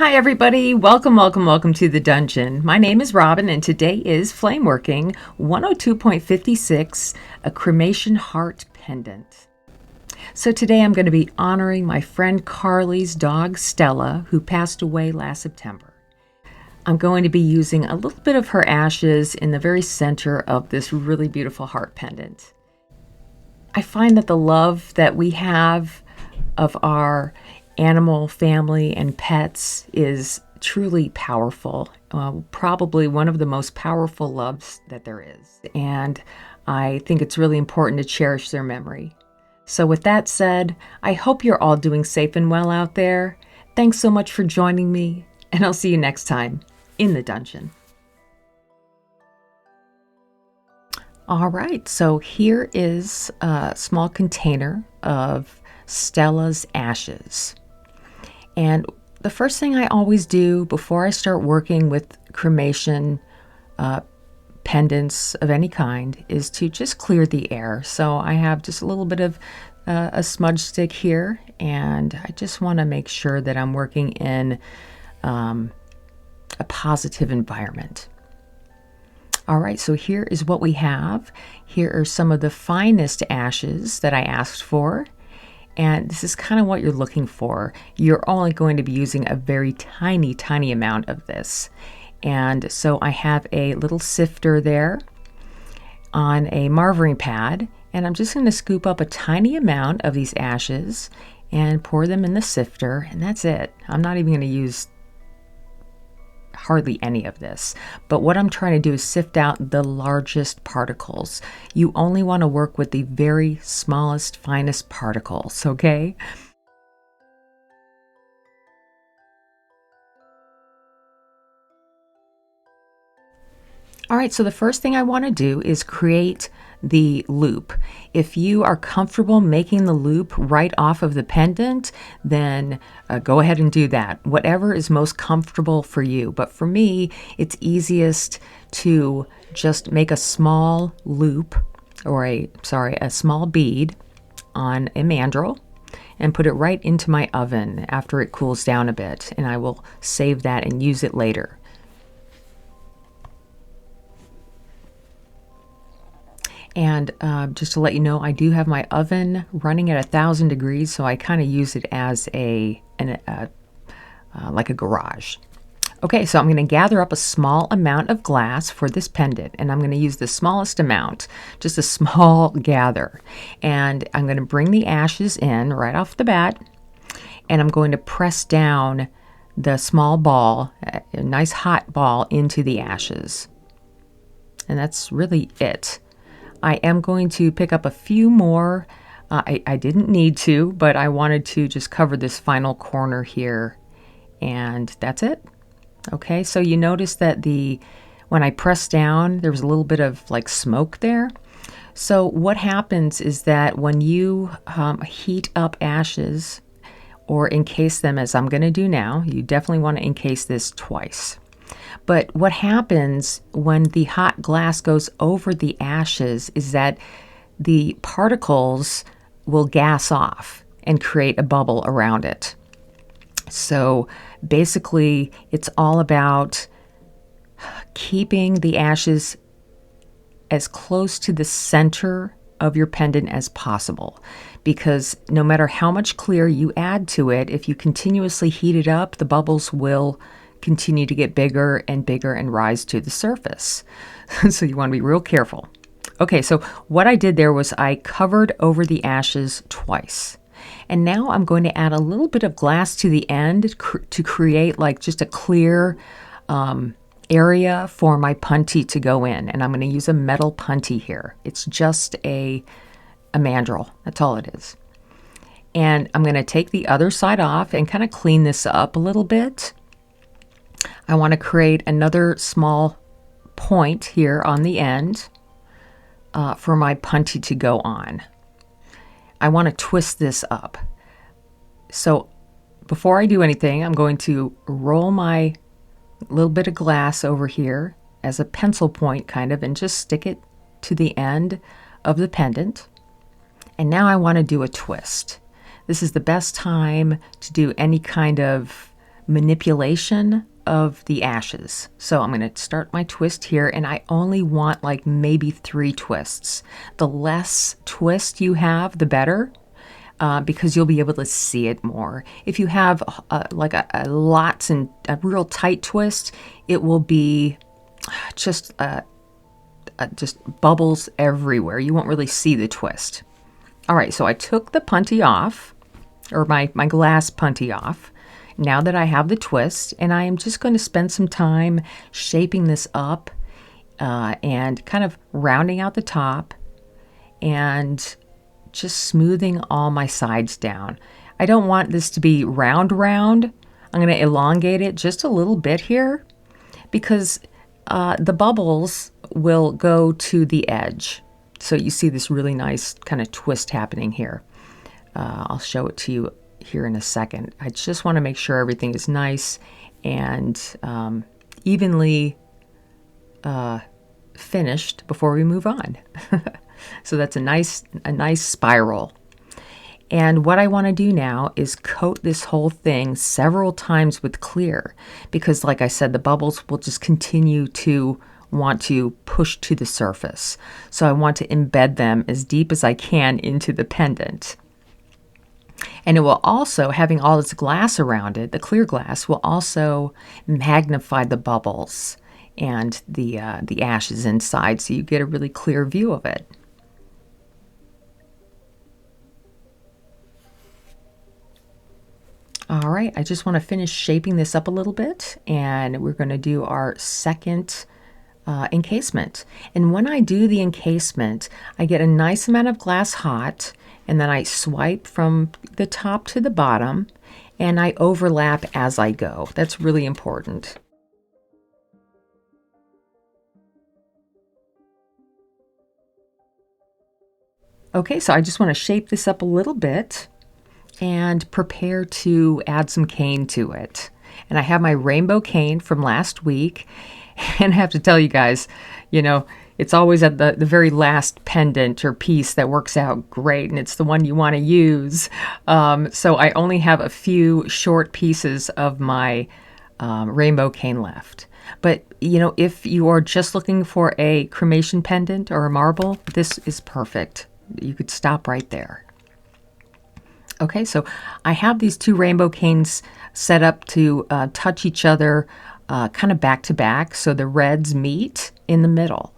Hi everybody, welcome to the dungeon. My name is Robin and today is Flameworking 102.56, a cremation heart pendant. So today I'm going to be honoring my friend Carly's dog Stella, who passed away last September. I'm going to be using a little bit of her ashes in the very center of this really beautiful heart pendant. I find that the love that we have of our animal family and pets is truly powerful, probably one of the most powerful loves that there is. And I think it's really important to cherish their memory. So with that said, I hope you're all doing safe and well out there. Thanks so much for joining me, and I'll see you next time in the dungeon. All right, so here is a small container of Stella's ashes. And the first thing I always do before I start working with cremation pendants of any kind is to just clear the air. So I have just a little bit of a smudge stick here, and I just want to make sure that I'm working in a positive environment. All right, so here is what we have. Here are some of the finest ashes that I asked for. And this is kind of what you're looking for. You're only going to be using a very tiny amount of this. And so I have a little sifter there on a marvering pad, and I'm just going to scoop up a tiny amount of these ashes and pour them in the sifter, and that's it. I'm not even going to use hardly any of this, but what I'm trying to do is sift out the largest particles. You only want to work with the very smallest, finest particles, okay? All right, so the first thing I want to do is create the loop. If you are comfortable making the loop right off of the pendant, then go ahead and do that. Whatever is most comfortable for you. But for me, it's easiest to just make a small loop, or a small bead on a mandrel and put it right into my oven after it cools down a bit, and I will save that and use it later. And just to let you know, I do have my oven running at 1,000 degrees, so I kind of use it as like a garage. Okay, so I'm going to gather up a small amount of glass for this pendant, and I'm going to use the smallest amount, just a small gather. And I'm going to bring the ashes in right off the bat, and I'm going to press down the small ball, a nice hot ball, into the ashes. And that's really it. I am going to pick up a few more. I didn't need to, but I wanted to just cover this final corner here, and that's it. Okay, so you notice that when I press down, there was a little bit of like smoke there. So what happens is that when you heat up ashes or encase them, as I'm going to do now, you definitely want to encase this twice. But what happens when the hot glass goes over the ashes is that the particles will gas off and create a bubble around it. So basically, it's all about keeping the ashes as close to the center of your pendant as possible, because no matter how much clear you add to it, if you continuously heat it up, the bubbles will continue to get bigger and rise to the surface. So you want to be real careful. Okay, so what I did there was I covered over the ashes twice. And now I'm going to add a little bit of glass to the end to create like just a clear area for my punty to go in. And I'm going to use a metal punty here. It's just a mandrel. That's all it is. And I'm going to take the other side off and kind of clean this up a little bit. I want to create another small point here on the end for my punty to go on. I want to twist this up. So before I do anything, I'm going to roll my little bit of glass over here as a pencil point kind of, and just stick it to the end of the pendant. And now I want to do a twist. This is the best time to do any kind of manipulation of the ashes. So I'm going to start my twist here, and I only want like maybe 3 twists. The less twist you have, the better. Because you'll be able to see it more. If you have like a lots and a real tight twist, it will be just bubbles everywhere. You won't really see the twist. All right, so I took the punty off, or my glass punty off. Now that I have the twist, and I am just going to spend some time shaping this up and kind of rounding out the top and just smoothing all my sides down. I don't want this to be round. I'm going to elongate it just a little bit here because the bubbles will go to the edge. So you see this really nice kind of twist happening here. I'll show it to you here in a second. I just want to make sure everything is nice and evenly finished before we move on. So that's a nice spiral. And what I want to do now is coat this whole thing several times with clear, because like I said, the bubbles will just continue to want to push to the surface. So I want to embed them as deep as I can into the pendant. And it will also, having all this glass around it, the clear glass, will also magnify the bubbles and the ashes inside, so you get a really clear view of it. All right, I just want to finish shaping this up a little bit, and we're going to do our second encasement. And when I do the encasement, I get a nice amount of glass hot, and then I swipe from the top to the bottom, and I overlap as I go. That's really important. Okay, so I just want to shape this up a little bit and prepare to add some cane to it. And I have my rainbow cane from last week. And I have to tell you guys, you know, it's always at the very last pendant or piece that works out great, and it's the one you want to use. So I only have a few short pieces of my rainbow cane left. But, you know, if you are just looking for a cremation pendant or a marble, this is perfect. You could stop right there. Okay, so I have these 2 rainbow canes set up to touch each other kind of back to back, so the reds meet in the middle.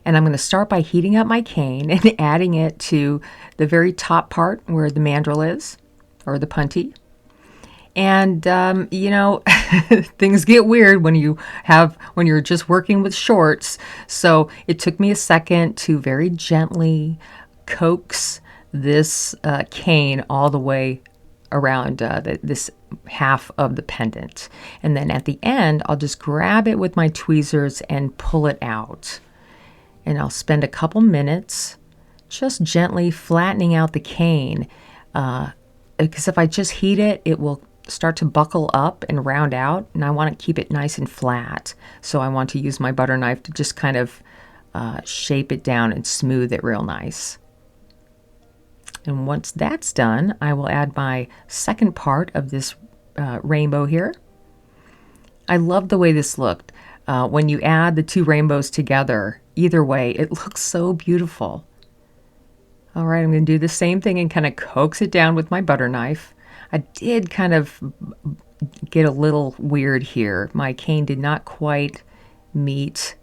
And I'm going to start by heating up my cane and adding it to the very top part where the mandrel is, or the punty. And, you know, things get weird when you're just working with shorts. So it took me a second to very gently coax this cane all the way around this half of the pendant. And then at the end, I'll just grab it with my tweezers and pull it out. And I'll spend a couple minutes just gently flattening out the cane, because if I just heat it, it will start to buckle up and round out, and I want to keep it nice and flat. So I want to use my butter knife to just kind of shape it down and smooth it real nice. And once that's done, I will add my second part of this rainbow here. I love the way this looked. When you add the 2 rainbows together, either way, it looks so beautiful. All right, I'm going to do the same thing and kind of coax it down with my butter knife. I did kind of get a little weird here. My cane did not quite meet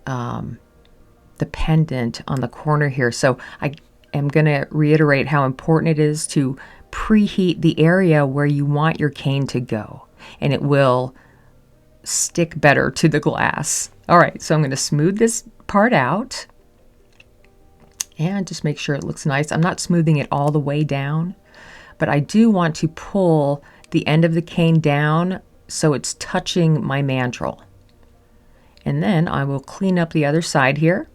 the pendant on the corner here, so I'm going to reiterate how important it is to preheat the area where you want your cane to go, and it will stick better to the glass. All right, so I'm going to smooth this part out and just make sure it looks nice. I'm not smoothing it all the way down, but I do want to pull the end of the cane down so it's touching my mandrel. And then I will clean up the other side here.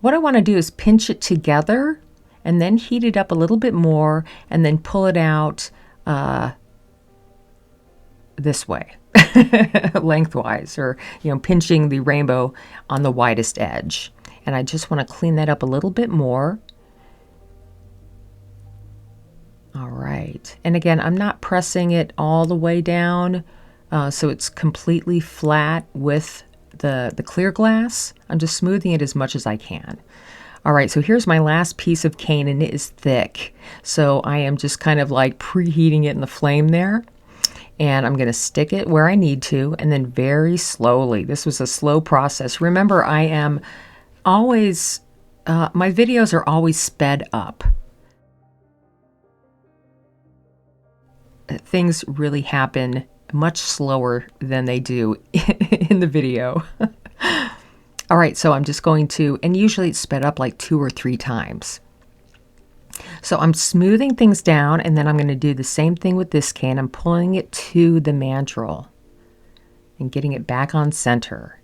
What I want to do is pinch it together and then heat it up a little bit more and then pull it out this way, lengthwise, or, you know, pinching the rainbow on the widest edge. And I just want to clean that up a little bit more. All right. And again, I'm not pressing it all the way down so it's completely flat with the clear glass. I'm just smoothing it as much as I can. All right, so here's my last piece of cane, and it is thick. So I am just kind of like preheating it in the flame there. And I'm going to stick it where I need to, and then very slowly. This was a slow process. Remember, I am always, my videos are always sped up. Things really happen much slower than they do in the video. All right, so I'm just going to, and usually it's sped up like 2 or 3 times. So I'm smoothing things down, and then I'm going to do the same thing with this cane. I'm pulling it to the mandrel and getting it back on center.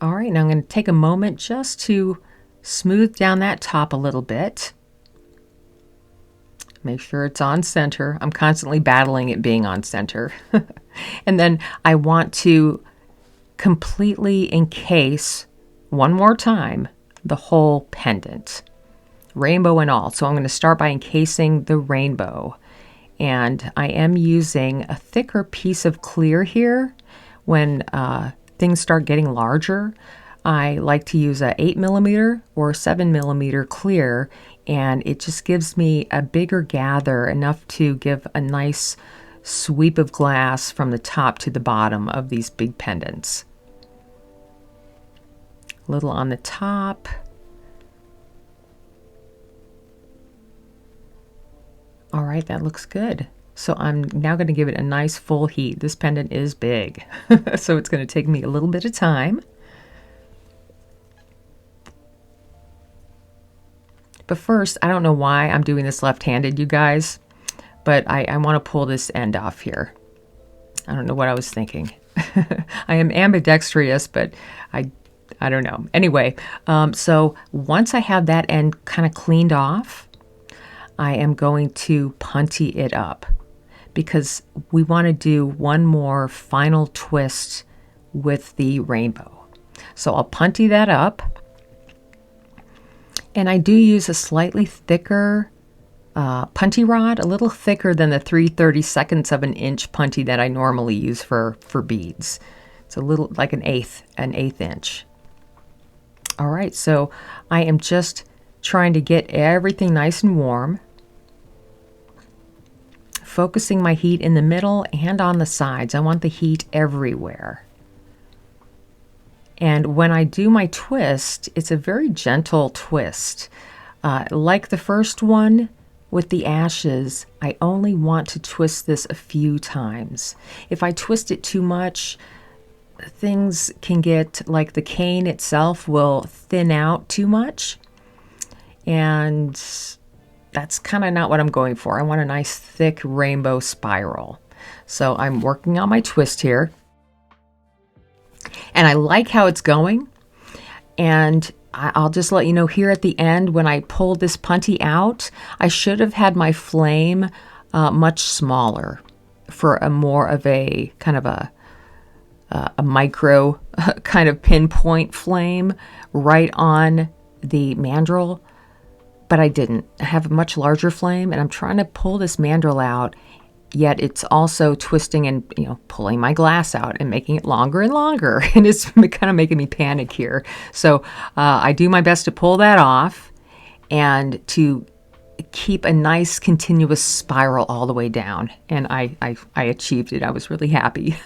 All right, now I'm going to take a moment just to smooth down that top a little bit. Make sure it's on center. I'm constantly battling it being on center. And then I want to completely encase, one more time, the whole pendant, rainbow and all. So I'm going to start by encasing the rainbow. And I am using a thicker piece of clear here. When things start getting larger, I like to use a 8mm or 7mm clear, and it just gives me a bigger gather, enough to give a nice sweep of glass from the top to the bottom of these big pendants. A little on the top. All right, that looks good. So I'm now going to give it a nice full heat. This pendant is big, so it's going to take me a little bit of time. But first, I don't know why I'm doing this left-handed, you guys, but I want to pull this end off here. I don't know what I was thinking. I am ambidextrous, but I don't know. Anyway, so once I have that end kind of cleaned off, I am going to punty it up, because we want to do one more final twist with the rainbow. So I'll punty that up. And I do use a slightly thicker punty rod, a little thicker than the 3/32 of an inch punty that I normally use for beads. It's a little like an eighth inch. All right, so I am just trying to get everything nice and warm, focusing my heat in the middle and on the sides. I want the heat everywhere. And when I do my twist, it's a very gentle twist. Like the first one with the ashes, I only want to twist this a few times. If I twist it too much, things can get, like the cane itself will thin out too much. And that's kind of not what I'm going for. I want a nice thick rainbow spiral. So I'm working on my twist here. And I like how it's going. And I'll just let you know here at the end, when I pulled this punty out, I should have had my flame much smaller for a more of a kind of a micro kind of pinpoint flame right on the mandrel. But I didn't. I have a much larger flame, and I'm trying to pull this mandrel out, yet it's also twisting and, pulling my glass out and making it longer and longer. And it's kind of making me panic here. So I do my best to pull that off and to keep a nice continuous spiral all the way down. And I achieved it. I was really happy.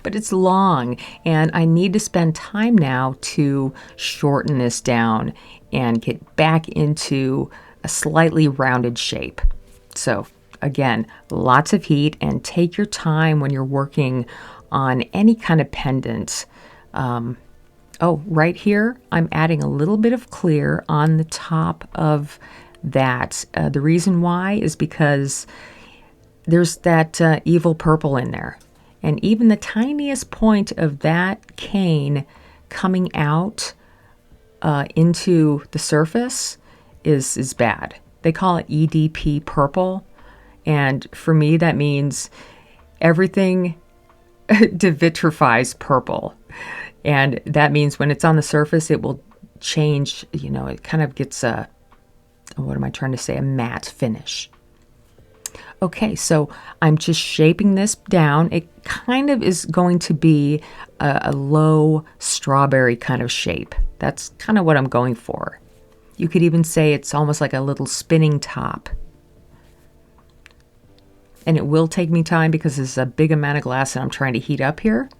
But it's long, and I need to spend time now to shorten this down and get back into a slightly rounded shape. So again, lots of heat, and take your time when you're working on any kind of pendant. Oh, right here, I'm adding a little bit of clear on the top of that. The reason why is because there's that evil purple in there. And even the tiniest point of that cane coming out into the surface is bad. They call it EDP purple. And for me, that means everything devitrifies purple. And that means when it's on the surface, it will change, it kind of gets a what am I trying to say? A matte finish. Okay, so I'm just shaping this down. It kind of is going to be a low strawberry kind of shape. That's kind of what I'm going for. You could even say it's almost like a little spinning top. And it will take me time because it's a big amount of glass that I'm trying to heat up here.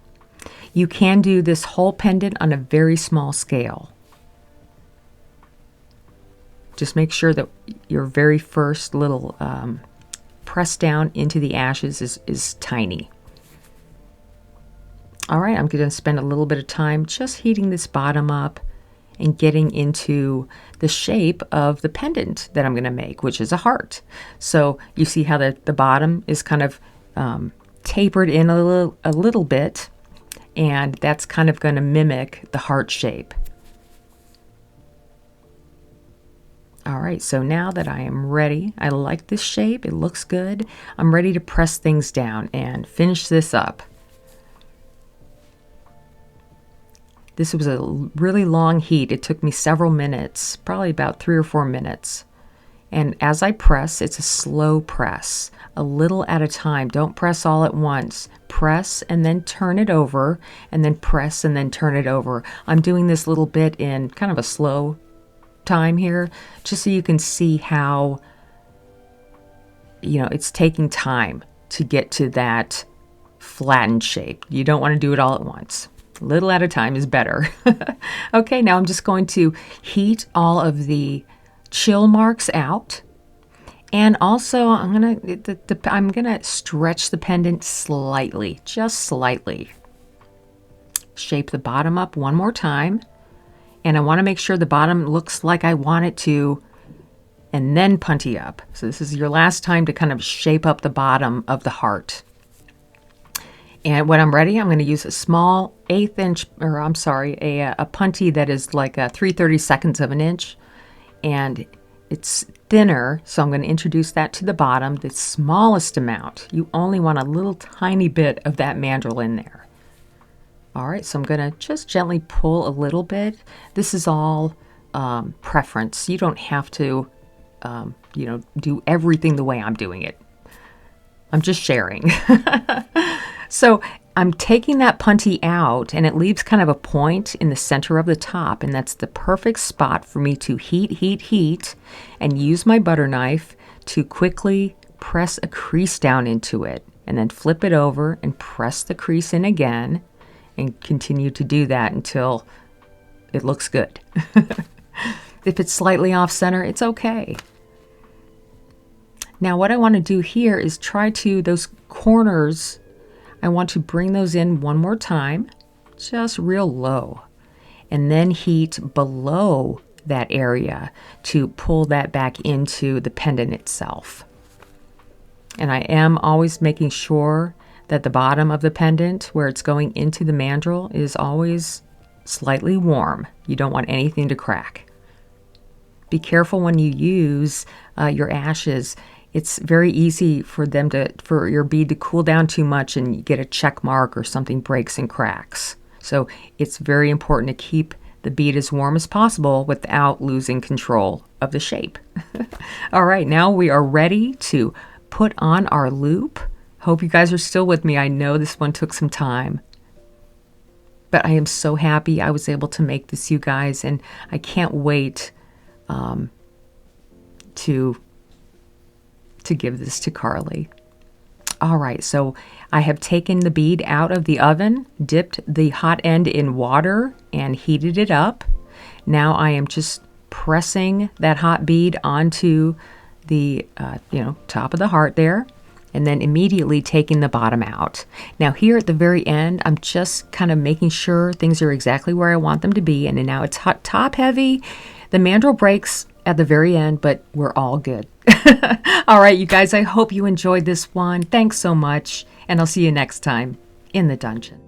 You can do this whole pendant on a very small scale. Just make sure that your very first little press down into the ashes is tiny. All right, I'm going to spend a little bit of time just heating this bottom up and getting into the shape of the pendant that I'm going to make, which is a heart. So you see how the bottom is kind of tapered in a little bit, and that's kind of going to mimic the heart shape. All right, so now that I am ready, I like this shape, it looks good. I'm ready to press things down and finish this up. This was a really long heat. It took me several minutes, probably about 3 or 4 minutes. And as I press, it's a slow press, a little at a time. Don't press all at once. Press and then turn it over, and then press and then turn it over. I'm doing this little bit in kind of a slow time here, just so you can see how, it's taking time to get to that flattened shape. You don't want to do it all at once. A little at a time is better. Okay, now I'm just going to heat all of the chill marks out. And also I'm gonna stretch the pendant slightly, just slightly. Shape the bottom up one more time. And I want to make sure the bottom looks like I want it to, and then punty up. So this is your last time to kind of shape up the bottom of the heart. And when I'm ready, I'm going to use a small a punty that is like a 3/32 of an inch. And it's thinner, so I'm going to introduce that to the bottom, the smallest amount. You only want a little tiny bit of that mandrel in there. All right, so I'm going to just gently pull a little bit. This is all preference. You don't have to, do everything the way I'm doing it. I'm just sharing. So I'm taking that punty out, and it leaves kind of a point in the center of the top, and that's the perfect spot for me to heat, and use my butter knife to quickly press a crease down into it, and then flip it over and press the crease in again, and continue to do that until it looks good. If it's slightly off center, it's okay. Now what I want to do here is try to, those corners, I want to bring those in one more time, just real low, and then heat below that area to pull that back into the pendant itself. And I am always making sure that the bottom of the pendant, where it's going into the mandrel, is always slightly warm. You don't want anything to crack. Be careful when you use your ashes. It's very easy for your bead to cool down too much and you get a check mark or something breaks and cracks. So it's very important to keep the bead as warm as possible without losing control of the shape. All right, now we are ready to put on our loop. Hope you guys are still with me. I know this one took some time, but I am so happy I was able to make this, you guys, and I can't wait to give this to Carly. All right, so I have taken the bead out of the oven, dipped the hot end in water, and heated it up. Now I am just pressing that hot bead onto the top of the heart there, and then immediately taking the bottom out. Now here at the very end, I'm just kind of making sure things are exactly where I want them to be, and now it's hot, top heavy. The mandrel breaks at the very end, but we're all good. All right, you guys, I hope you enjoyed this one. Thanks so much, and I'll see you next time in the dungeon.